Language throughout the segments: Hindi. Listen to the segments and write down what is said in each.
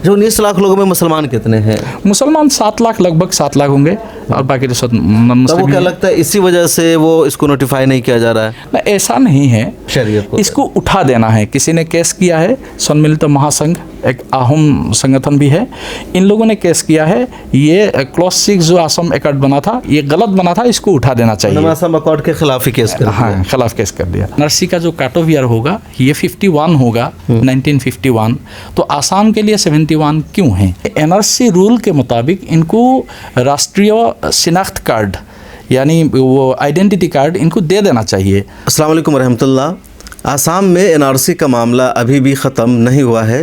जो 19 लाख लोगों में मुसलमान कितने हैं? मुसलमान 7 लाख, लगभग 7 लाख होंगे और बाकी तो सब तब वो मुस्लिम क्या ही हैं। लगता है इसी वजह से वो इसको नोटिफाई नहीं किया जा रहा है ना, ऐसा नहीं है, शरीयत को? इसको उठा देना है। किसी ने केस किया है, सम्मिलित महासंघ एक आहोम संगठन भी है, इन लोगों ने केस किया है, ये क्लॉज 6 जो असम एकॉर्ड बना था ये गलत बना था, इसको उठा देना चाहिए। असम अकॉर्ड के खिलाफ ही केस कर दिया। हाँ, खिलाफ केस कर दिया। एनआरसी का जो काट ऑफ ईयर होगा ये 51 होगा, 1951, तो आसाम के लिए 71 क्यों है? एनआरसी रूल के मुताबिक इनको राष्ट्रीय शिनाख्त कार्ड यानी वो आइडेंटिटी कार्ड इनको दे देना चाहिए। अस्सलाम वालेकुम रहमतुल्लाह। आसाम में एनआरसी का मामला अभी भी ख़त्म नहीं हुआ है।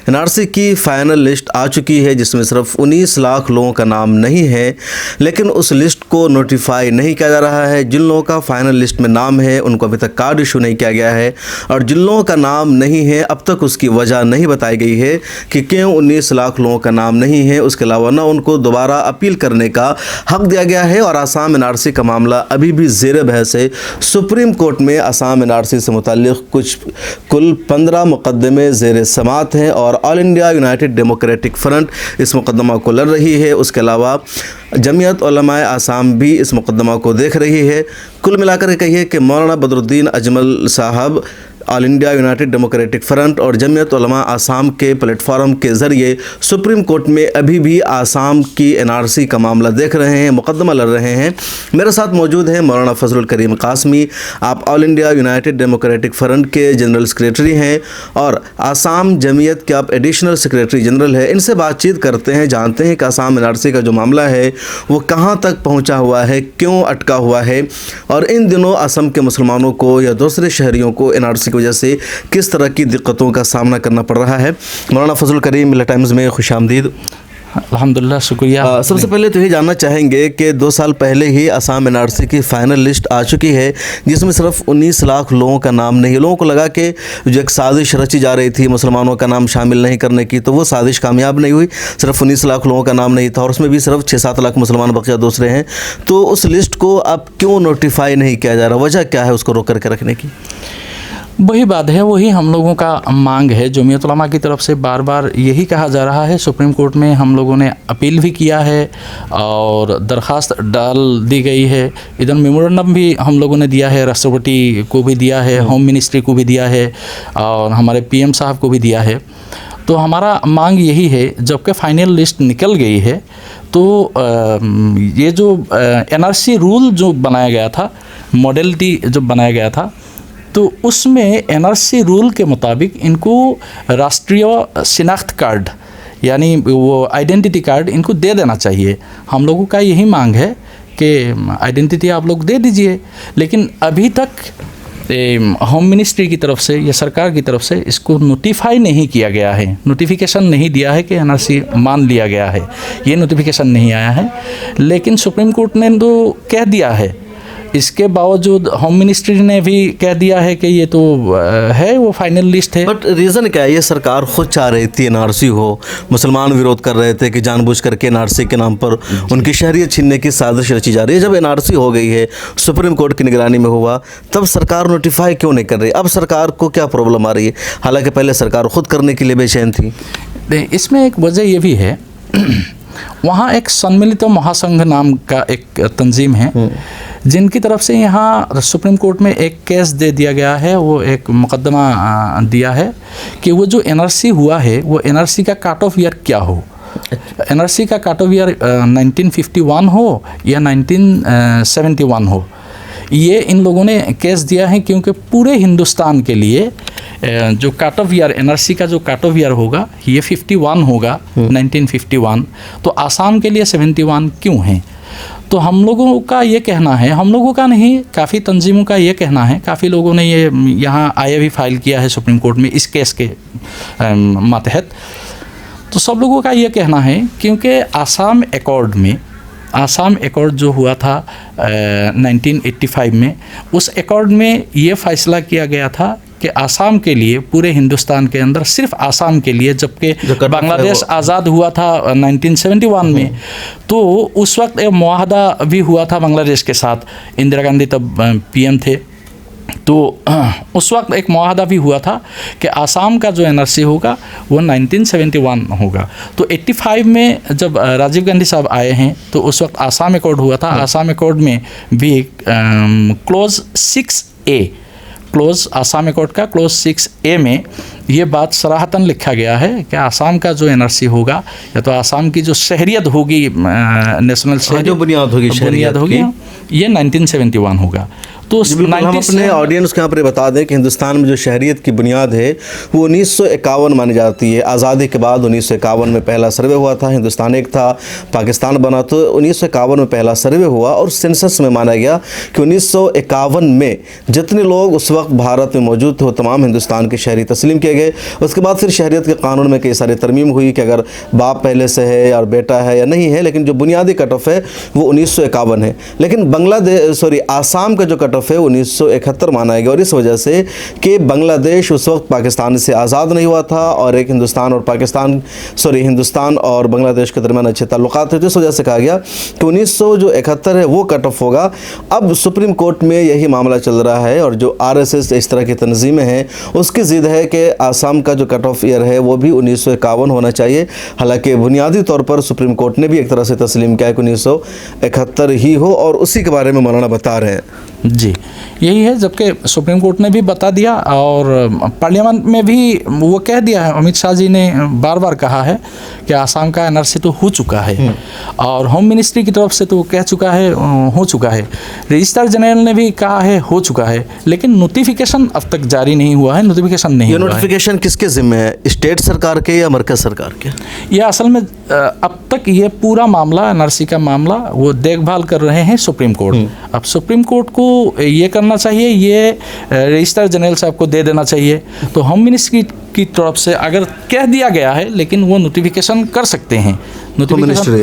एनआरसी की फ़ाइनल लिस्ट आ चुकी है जिसमें सिर्फ 19 लाख लोगों का नाम नहीं है, लेकिन उस लिस्ट को नोटिफाई नहीं किया जा रहा है। जिन लोगों का फ़ाइनल लिस्ट में नाम है उनको अभी तक कार्ड इशू नहीं किया गया है, और जिन लोगों का नाम नहीं है अब तक उसकी वजह नहीं बताई गई है कि क्यों 19 लाख लोगों का नाम नहीं है। उसके अलावा ना उनको दोबारा अपील करने का हक़ दिया गया है, और आसाम एनआरसी का मामला अभी भी ज़ेर बहस है। सुप्रीम कोर्ट में आसाम एनआरसी से मुताल्लिक़ कुल 15 मुकदमे ज़ेर समात हैं, और all India United democratic front इस मुकदमा को लड़ रही है। उसके अलावा जमीयत उलमाए आसाम भी इस मुकदमा को देख रही है। कुल मिलाकर कहिए कि मौलाना बदरुद्दीन अजमल साहब all India United democratic front और जमीयत उलमा आसाम के प्लेटफॉर्म के ज़रिए सुप्रीम कोर्ट में अभी भी आसाम की एनआरसी का मामला देख रहे हैं, मुकदमा लड़ रहे हैं। मेरे साथ मौजूद हैं मौलाना फजलुल करीम कासमी। आप all India United democratic front के जनरल सेक्रेटरी हैं और आसाम जमीयत के आप एडिशनल सेक्रेटरी जनरल हैं। इनसे बातचीत करते हैं, जानते हैं कि आसाम एनआरसी का जो मामला है वो कहाँ तक पहुँचा हुआ है, क्यों अटका हुआ है, और इन दिनों असम के मुसलमानों को या दूसरे शहरियों को एनआरसी की वजह से किस तरह की दिक्कतों का सामना करना पड़ रहा है। मौलाना फजलुल करीम, मिल्लत टाइम्स में खुश आमदीद। अल्हम्दुलिल्लाह, शुक्रिया। सबसे पहले तो ये जानना चाहेंगे कि 2 साल पहले ही आसाम एनआरसी की फ़ाइनल लिस्ट आ चुकी है जिसमें सिर्फ 19 लाख लोगों का नाम नहीं है। लोगों को लगा कि जो एक साजिश रची जा रही थी मुसलमानों का नाम शामिल नहीं करने की, तो वो साजिश कामयाब नहीं हुई। सिर्फ 19 लाख लोगों का नाम नहीं था और उसमें भी सिर्फ 6-7 लाख मुसलमान बकिया दूसरे हैं। तो उस लिस्ट को अब क्यों नोटिफाई नहीं किया जा रहा, वजह क्या है उसको रोक करके रखने की? वही बात है, वही हम लोगों का मांग है। जमीयत उलमा की तरफ से बार बार यही कहा जा रहा है। सुप्रीम कोर्ट में हम लोगों ने अपील भी किया है और दरख्वास्त डाल दी गई है। इधर मेमोरेंडम भी हम लोगों ने दिया है, राष्ट्रपति को भी दिया है, होम मिनिस्ट्री को भी दिया है और हमारे पीएम साहब को भी दिया है। तो हमारा मांग यही है, जबकि फ़ाइनल लिस्ट निकल गई है तो ये जो एनआरसी रूल जो बनाया गया था, मॉडलिटी जो बनाया गया था, तो उसमें एनआरसी रूल के मुताबिक इनको राष्ट्रीय शिनाख्त कार्ड यानी वो आइडेंटिटी कार्ड इनको दे देना चाहिए। हम लोगों का यही मांग है कि आइडेंटिटी आप लोग दे दीजिए, लेकिन अभी तक होम मिनिस्ट्री की तरफ से या सरकार की तरफ से इसको नोटिफाई नहीं किया गया है, नोटिफिकेशन नहीं दिया है कि एनआरसी मान लिया गया है, ये नोटिफिकेशन नहीं आया है। लेकिन सुप्रीम कोर्ट ने तो कह दिया है, इसके बावजूद होम मिनिस्ट्री ने भी कह दिया है कि ये तो है, वो फाइनल लिस्ट है। बट रीज़न क्या है? ये सरकार खुद चाह रही थी एनआरसी हो, मुसलमान विरोध कर रहे थे कि जानबूझ करके एनआरसी के नाम पर उनकी शहरियत छीनने की साजिश रची जा रही है। जब एनआरसी हो गई है, सुप्रीम कोर्ट की निगरानी में हुआ, तब सरकार नोटिफाई क्यों नहीं कर रही? अब सरकार को क्या प्रॉब्लम आ रही है, हालांकि पहले सरकार खुद करने के लिए बेचैन थी? इसमें एक वजह ये भी है, वहाँ एक सम्मिलित महासंघ नाम का एक तंजीम है जिनकी तरफ से यहाँ सुप्रीम कोर्ट में एक केस दे दिया गया है, वो एक मुकदमा दिया है कि वो जो एनआरसी हुआ है वो एनआरसी का काट ऑफ ईयर क्या हो। एनआरसी का काट ऑफ ईयर 1951 हो या 1971 हो, ये इन लोगों ने केस दिया है क्योंकि पूरे हिंदुस्तान के लिए जो काट ऑफ ईयर एनआरसी का जो काट ऑफ ईयर होगा ये 51 होगा, 1951, तो आसाम के लिए 71 क्यों है। तो हम लोगों का ये कहना है, हम लोगों का नहीं, काफ़ी तंजीमों का ये कहना है, काफ़ी लोगों ने ये यहाँ आया भी फाइल किया है सुप्रीम कोर्ट में इस केस के मातहत। तो सब लोगों का ये कहना है क्योंकि आसाम एकॉर्ड जो हुआ था 1985 में, उस एकॉर्ड में ये फ़ैसला किया गया था कि आसाम के लिए, पूरे हिंदुस्तान के अंदर सिर्फ आसाम के लिए, जबकि बांग्लादेश आज़ाद हुआ था 1971 में, तो उस वक्त एक मुआहदा भी हुआ था बांग्लादेश के साथ। इंदिरा गांधी तब पीएम थे, तो उस वक्त एक मुआहदा भी हुआ था कि आसाम का जो एनआरसी होगा वो 1971 होगा। तो 85 में जब राजीव गांधी साहब आए हैं तो उस वक्त आसाम अकॉर्ड हुआ था। आसाम अकॉर्ड में भी close 6A, close Assam accord का क्लोज 6A में ये बात सराहतन लिखा गया है कि आसाम का जो एनआरसी होगा या तो आसाम की जो शहरियत होगी, नेशनल शहरियत, जो बुनियाद होगी शहरियत होगी, ये 1971 होगा। तो हम अपने ऑडियंस के यहाँ पर बता दें कि हिंदुस्तान में जो शहरियत की बुनियाद है वो 1951 मानी जाती है। आज़ादी के बाद 1951 में पहला सर्वे हुआ था, हिंदुस्तान एक था, पाकिस्तान बना, तो 1951 में पहला सर्वे हुआ और सेंसस में माना गया कि 1951 में जितने लोग उस वक्त भारत में मौजूद थे वो तमाम हिंदुस्तान के शहरी तस्लीम किए गए। उसके बाद फिर शहरियत के कानून में कई सारी तरमीम हुई कि अगर बाप पहले से है और बेटा है या नहीं है, लेकिन जो बुनियादी कट ऑफ है वो 1951 है। लेकिन आसाम का जो कट ऑफ है 1971 माना गया, और इस वजह से कि बांग्लादेश उस वक्त पाकिस्तान से आज़ाद नहीं हुआ था और एक हिंदुस्तान और बांग्लादेश के दरमियान अच्छे ताल्लुकात थे। तो इस वजह से कहा गया कि 1971 है वो कट ऑफ होगा। अब सुप्रीम कोर्ट में यही मामला चल रहा है और जो RSS इस तरह की तंजीमें हैं उसकी ज़िद है कि आसाम का जो कट ऑफ ईयर है वो भी 1951 होना चाहिए। हालांकि बुनियादी तौर पर सुप्रीम कोर्ट ने भी एक तरह से तस्लीम किया कि 1971 ही हो, और उसी के बारे में मौलाना बता रहे हैं। जी, यही है, जबकि सुप्रीम कोर्ट ने भी बता दिया और पार्लियामेंट में भी वो कह दिया है। अमित शाह जी ने बार बार कहा है कि आसाम का एनआरसी तो हो चुका है और होम मिनिस्ट्री की तरफ से तो कह चुका है हो चुका है, रजिस्ट्रार जनरल ने भी कहा है हो चुका है, लेकिन नोटिफिकेशन अब तक जारी नहीं हुआ है। नोटिफिकेशन नहीं हुआ है। नोटिफिकेशन किसके जिम्मे है, स्टेट सरकार के या मरकज सरकार के? ये असल में अब तक ये पूरा मामला एनआरसी का मामला वो देखभाल कर रहे हैं सुप्रीम कोर्ट। अब सुप्रीम कोर्ट को ये करना चाहिए, ये रजिस्ट्रार जनरल साहब को दे देना चाहिए। तो होम मिनिस्ट्री की तरफ से अगर कह दिया गया है, लेकिन वो नोटिफिकेशन कर सकते हैं,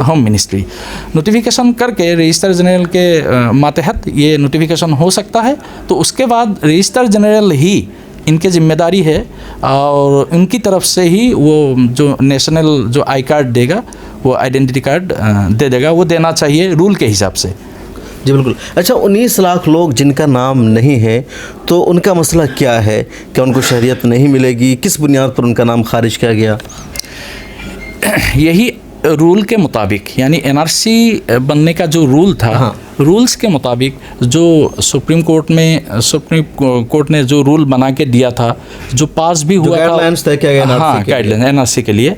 होम मिनिस्ट्री नोटिफिकेशन करके रजिस्ट्रार जनरल के मातहत ये नोटिफिकेशन हो सकता है। तो उसके बाद रजिस्ट्रार जनरल ही इनके जिम्मेदारी है और उनकी तरफ से ही वो जो नेशनल जो आई कार्ड देगा, वो आइडेंटिटी कार्ड दे देगा, वो देना चाहिए रूल के हिसाब से। जी बिल्कुल। अच्छा, 19 लाख लोग जिनका नाम नहीं है तो उनका मसला क्या है? क्या उनको शहरियत नहीं मिलेगी? किस बुनियाद पर उनका नाम खारिज किया गया? यही रूल के मुताबिक, यानी एनआरसी बनने का जो रूल था, रूल्स के मुताबिक जो सुप्रीम कोर्ट ने जो रूल बना के दिया था, जो पास भी हुआ था, गाइडलाइन एनआरसी के लिए,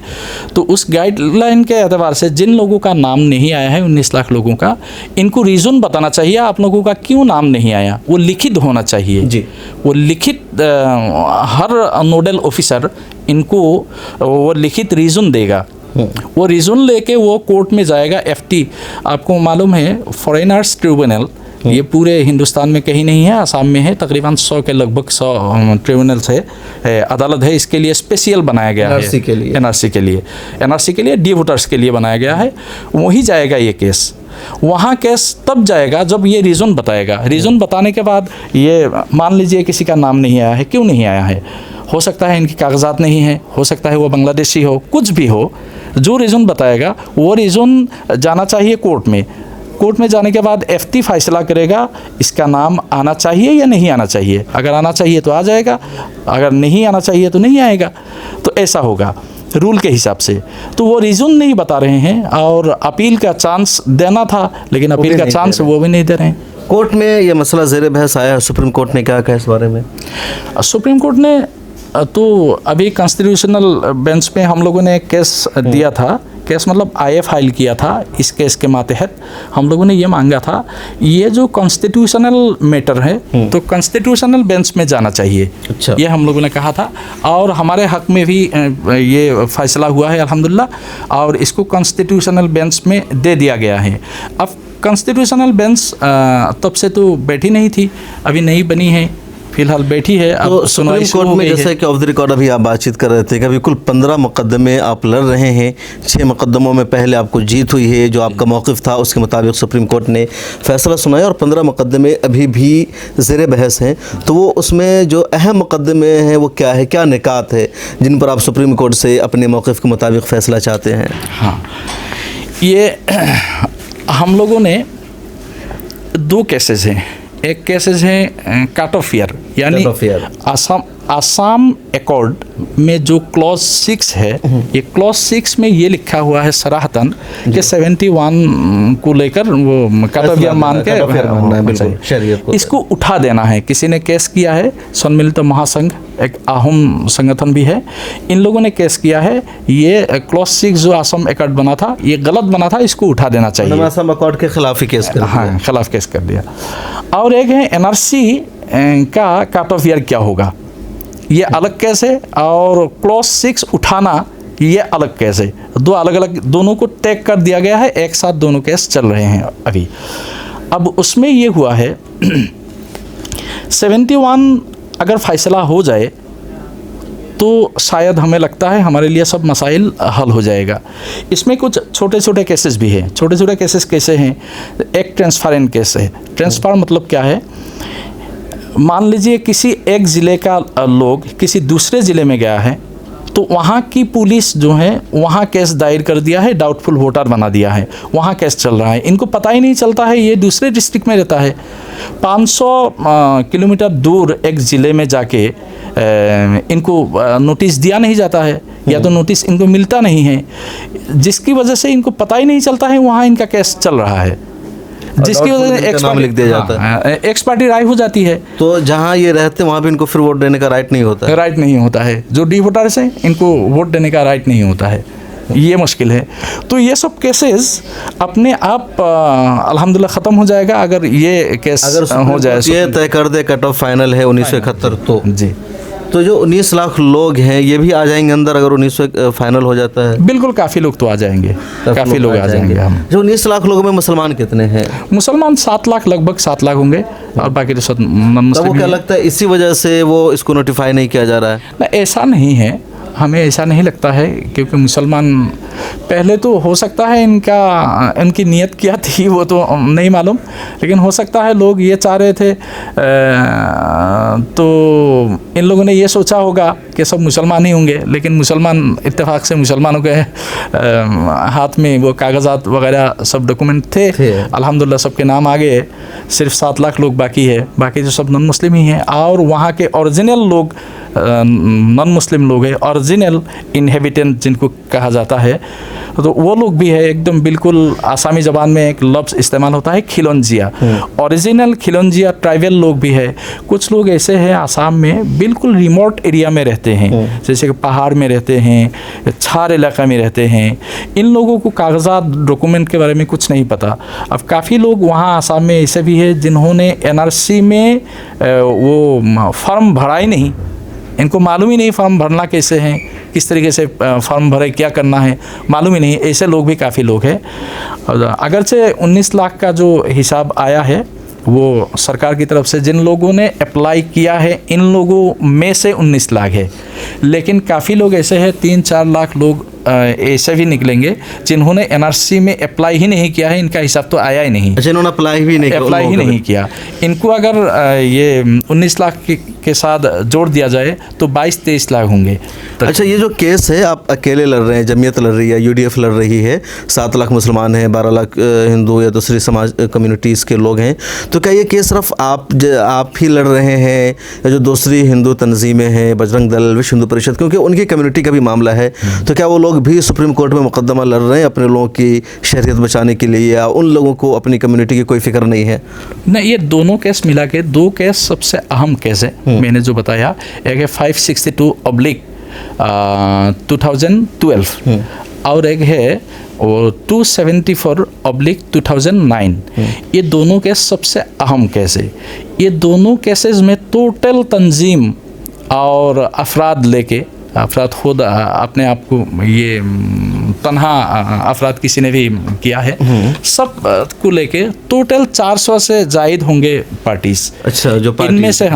तो उस गाइडलाइन के एतबार से जिन लोगों का नाम नहीं आया है, 19 लाख लोगों का, इनको रीज़न बताना चाहिए आप लोगों का क्यों नाम नहीं आया। वो लिखित होना चाहिए जी, वो लिखित, हर नोडल ऑफिसर इनको वो लिखित रीज़न देगा। वो रीज़न लेके वो कोर्ट में जाएगा। FT आपको मालूम है, फॉरेनर्स ट्रिब्यूनल, ये पूरे हिंदुस्तान में कहीं नहीं है, आसाम में है, तकरीबन 100 के लगभग 100 ट्रिब्यूनल्स है, अदालत है। इसके लिए स्पेशल बनाया गया है, NRC के लिए डी वोटर्स के लिए बनाया गया है। वहीं जाएगा ये केस, वहाँ केस तब जाएगा जब ये रीज़न बताएगा। रीज़न बताने के बाद ये मान लीजिए किसी का नाम नहीं आया है, क्यों नहीं आया है, हो सकता है इनके कागजात नहीं है, हो सकता है वो बांग्लादेशी हो, कुछ भी हो, जो रीज़न बताएगा वो रीज़न जाना चाहिए कोर्ट में। कोर्ट में जाने के बाद FT फैसला करेगा इसका नाम आना चाहिए या नहीं आना चाहिए। अगर आना चाहिए तो आ जाएगा, अगर नहीं आना चाहिए तो नहीं आएगा। तो ऐसा होगा रूल के हिसाब से। तो वो रीज़न नहीं बता रहे हैं और अपील का चांस देना था, लेकिन अपील का चांस वो भी नहीं दे रहे हैं। कोर्ट में ये मसला ज़ेर बहस आया, सुप्रीम कोर्ट ने क्या कहा इस बारे में? सुप्रीम कोर्ट ने तो अभी कॉन्स्टिट्यूशनल बेंच पे हम लोगों ने केस दिया था, केस मतलब IA फाइल किया था। इस केस के मातहत हम लोगों ने ये मांगा था, ये जो कॉन्स्टिट्यूशनल मैटर है तो कॉन्स्टिट्यूशनल बेंच में जाना चाहिए। अच्छा। ये हम लोगों ने कहा था और हमारे हक में भी ये फैसला हुआ है अल्हम्दुलिल्लाह, और इसको कॉन्स्टिट्यूशनल बेंच में दे दिया गया है। अब कॉन्स्टिट्यूशनल बेंच तब से तो बैठी नहीं थी, अभी नई बनी है, फिलहाल बैठी है। अब तो सुप्रीम कोर्ट में जैसे कि ऑफ द रिकॉर्ड अभी आप बातचीत कर रहे थे कि अभी कुल 15 मुकदमे आप लड़ रहे हैं। 6 मुकदमों में पहले आपको जीत हुई है, जो आपका मौक़िफ़ था उसके मुताबिक सुप्रीम कोर्ट ने फैसला सुनाया, और 15 मुकदमे अभी भी ज़ेर बहस हैं। तो वो उसमें जो अहम मुकदमे हैं वो क्या है, क्या निकात है जिन पर आप सुप्रीम कोर्ट से अपने मौक़िफ़ के मुताबिक फ़ैसला चाहते हैं? हाँ, ये हम लोगों ने 2 केसेस हैं एक केसेस है काट ऑफ ईयर, यानी Cut off year। Assam accord में जो क्लॉज 6 है, ये क्लॉज 6 में ये लिखा हुआ है सराहतन कि 71 को लेकर वो कट ऑफ ईयर मान के cut off year मानना है, बिल्कुल, शरीयत को। इसको उठा देना है। किसी ने केस किया है, सम्मिलित महासंघ एक आहोम संगठन भी है, इन लोगों ने केस किया है, ये क्लॉज 6 जो आसाम एकॉर्ड बना था ये गलत बना था, इसको उठा देना चाहिए। आसाम अकॉर्ड के खिलाफ ही केस कर दिया। हाँ, खिलाफ केस कर दिया। और एक है एनआरसी का कट ऑफ ईयर क्या होगा, ये अलग केस है, और क्लॉज 6 उठाना ये अलग केस है। दो अलग अलग, दोनों को टैग कर दिया गया है, एक साथ दोनों केस चल रहे हैं अभी। अब उसमें ये हुआ है 71 अगर फैसला हो जाए तो शायद हमें लगता है हमारे लिए सब मसाइल हल हो जाएगा। इसमें कुछ छोटे छोटे केसेस भी हैं। छोटे छोटे केसेस कैसे हैं? एक ट्रांसफरेंट केस है। ट्रांसफर मतलब क्या है? मान लीजिए किसी एक ज़िले का लोग किसी दूसरे ज़िले में गया है, तो वहाँ की पुलिस जो है वहाँ केस दायर कर दिया है, डाउटफुल वोटर बना दिया है, वहाँ केस चल रहा है, इनको पता ही नहीं चलता है ये दूसरे डिस्ट्रिक्ट में रहता है। 500 किलोमीटर दूर एक ज़िले में जाके इनको नोटिस दिया नहीं जाता है, या तो नोटिस इनको मिलता नहीं है, जिसकी वजह से इनको पता ही नहीं चलता है वहाँ इनका केस चल रहा है, जिसकी वजह से नाम लिख दिया जाता है, एक्स पार्टी राय हो जाती है। तो जहाँ ये रहते हैं वहाँ भी इनको फिर वोट देने का राइट नहीं होता है। राइट नहीं होता है, जो डी वोटर्स हैं इनको वोट देने का राइट नहीं होता है, ये मुश्किल है। तो ये सब केसेस अपने आप अल्हम्दुलिल्लाह ख़त्म हो जाएगा अगर ये केस हो जाए। ये तय कर दे कट ऑफ फाइनल है 1971 तो जी, तो जो 19 लाख लोग हैं ये भी आ जाएंगे अंदर अगर 19 फाइनल हो जाता है? बिल्कुल, काफ़ी लोग तो आ जाएंगे, काफ़ी लोग आ जाएंगे। हम जो 19 लाख लोगों में मुसलमान कितने हैं? मुसलमान 7 लाख, लगभग 7 लाख होंगे, और बाकी तो सब नॉन तो मुस्लिम। वो क्या लगता है इसी वजह से वो इसको नोटिफाई नहीं किया जा रहा है? ना, ऐसा नहीं है, हमें ऐसा नहीं लगता है, क्योंकि मुसलमान पहले तो हो सकता है इनकी नीयत क्या थी वो तो नहीं मालूम, लेकिन हो सकता है लोग ये चाह रहे थे, तो इन लोगों ने ये सोचा होगा कि सब मुसलमान ही होंगे, लेकिन मुसलमान इत्तेफाक से मुसलमानों के हाथ में वो कागजात वगैरह सब डॉक्यूमेंट थे। अल्हम्दुलिल्लाह सबके नाम आ गए, सिर्फ 7 लाख लोग बाकी है, बाकी तो सब नॉन मुस्लिम ही हैं। और वहाँ के ओरिजिनल लोग नॉन मुस्लिम लोग हैं, ओरिजिनल इनहेबिटेंट जिनको कहा जाता है, तो वो लोग भी है एकदम बिल्कुल। आसामी ज़बान में एक लफ्ज़ इस्तेमाल होता है खिलौंजिया, ओरिजिनल खिलौंजिया ट्राइबल लोग भी है। कुछ लोग ऐसे हैं आसाम में बिल्कुल रिमोट एरिया में रहते हैं, जैसे कि पहाड़ में रहते हैं, छार इलाका में रहते हैं, इन लोगों को कागजात डॉक्यूमेंट के बारे में कुछ नहीं पता। अब काफ़ी लोग वहाँ आसाम में ऐसे भी है जिन्होंने एनआरसी में वो फॉर्म भरा ही नहीं, इनको मालूम ही नहीं फॉर्म भरना कैसे है, किस तरीके से फॉर्म भरे, क्या करना है, मालूम ही नहीं। ऐसे लोग भी काफ़ी लोग हैं। और अगरचे 19 लाख का जो हिसाब आया है वो सरकार की तरफ से जिन लोगों ने अप्लाई किया है इन लोगों में से 19 लाख है, लेकिन काफ़ी लोग ऐसे हैं 3-4 लाख लोग ऐसे भी निकलेंगे जिन्होंने एनआरसी में अप्लाई ही नहीं किया है, इनका हिसाब तो आया ही नहीं। अच्छा, इन्होंने अप्लाई ही नहीं किया। इनको अगर ये 19 लाख के साथ जोड़ दिया जाए तो 22-23 लाख होंगे। अच्छा, ये जो केस है आप अकेले लड़ रहे हैं, जमीयत लड़ रही है, यूडीएफ लड़ रही है, 7 लाख मुसलमान हैं, 12 लाख हिंदू या दूसरी समाज कम्युनिटीज़ के लोग हैं, तो क्या ये केस सिर्फ आप ही लड़ रहे हैं या जो दूसरी हिंदू तंजीमें हैं, बजरंग दल, विश्व हिंदू परिषद, क्योंकि उनकी कम्युनिटी का भी मामला है, तो क्या वो लोग भी सुप्रीम कोर्ट में मुकदमा लड़ रहे हैं अपने लोगों की शहरियत बचाने के लिए, या उन लोगों को अपनी कम्युनिटी की कोई फिक्र नहीं है? नहीं, ये दोनों केस मिला के 2 केस सबसे अहम केस है। मैंने जो बताया, एक है 562/2012 और एक है 274/2009। ये दोनों केस सबसे अहम केस है। ये दोनों केसेस में टोटल तंजीम और अफराद लेके, अफराद खुद अपने आप को ये तन्हा अफराद किसी ने भी किया है, सब को लेके टोटल 400 से जायद होंगे पार्टीज। अच्छा, जो इनमें से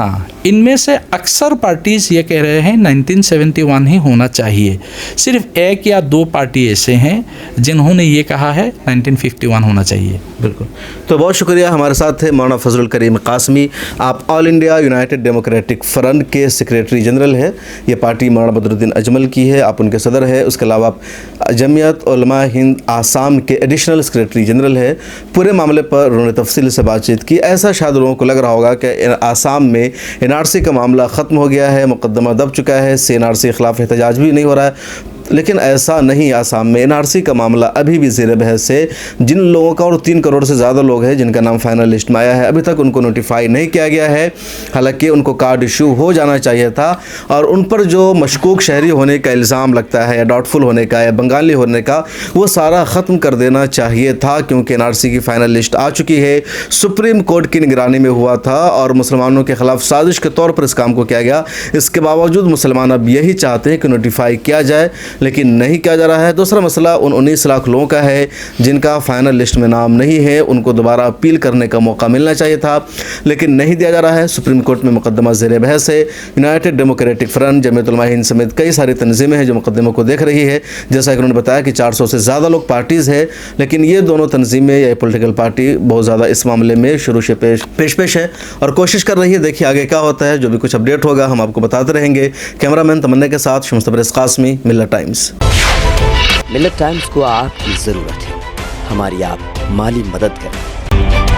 इनमें से अक्सर पार्टीज ये कह रहे हैं 1971 ही होना चाहिए। सिर्फ 1 या 2 पार्टी ऐसे हैं जिन्होंने ये कहा है 1951 होना चाहिए। बिल्कुल। तो बहुत शुक्रिया, हमारे साथ है मौलाना फजलुल करीम कासमी। आप all India United democratic front के सेक्रेटरी जनरल है। ये पार्टी मौलाना बदरुद्दीन अजमल की है, आप उनके सदर है। उसके अलावा आप जमीयत उलमा हिंद आसाम के एडिशनल सेक्रेटरी जनरल है। पूरे मामले पर उन्होंने तफसील से बातचीत की। ऐसा शायद लोगों को लग रहा होगा कि आसाम में एनआरसी का मामला ख़त्म हो गया है, मुकदमा दब चुका है, एनआरसी के खिलाफ एहतजाज भी नहीं हो रहा है, लेकिन ऐसा नहीं। आसाम में एनआरसी का मामला अभी भी ज़ेर बहस है। जिन लोगों का, और 3 करोड़ से ज़्यादा लोग हैं जिनका नाम फाइनल लिस्ट में आया है, अभी तक उनको नोटिफाई नहीं किया गया है। हालांकि उनको कार्ड इशू हो जाना चाहिए था, और उन पर जो मशकूक शहरी होने का इल्ज़ाम लगता है, या डाउटफुल होने का, या बंगाली होने का, वो सारा ख़त्म कर देना चाहिए था, क्योंकि एनआरसी की फ़ाइनल लिस्ट आ चुकी है। सुप्रीम कोर्ट की निगरानी में हुआ था और मुसलमानों के ख़िलाफ़ साजिश के तौर पर इस काम को किया गया। इसके बावजूद मुसलमान अब यही चाहते हैं कि नोटिफाई किया जाए, लेकिन नहीं किया जा रहा है। दूसरा मसला उन 19 लाख लोगों का है जिनका फाइनल लिस्ट में नाम नहीं है। उनको दोबारा अपील करने का मौका मिलना चाहिए था, लेकिन नहीं दिया जा रहा है। सुप्रीम कोर्ट में मुकदमा ज़ेर बहस है। United democratic front, Jamiat Ulama Hind समेत कई सारी तंजीमें हैं जो मुकदमे को देख रही है। जैसा कि उन्होंने बताया कि 400 से ज़्यादा लोग पार्टीज़ है, लेकिन ये दोनों तंजीमें या पॉलिटिकल पार्टी बहुत ज़्यादा इस मामले में शुरू से पेश है और कोशिश कर रही है। देखिए आगे क्या होता है। जो भी कुछ अपडेट होगा हम आपको बताते रहेंगे। कैमरामैन तमन्ना के साथ शम्स तबरेज़ कासमी, मिल्लत टाइम्स। मिल्लत टाइम्स को आपकी ज़रूरत है, हमारी आप माली मदद करें।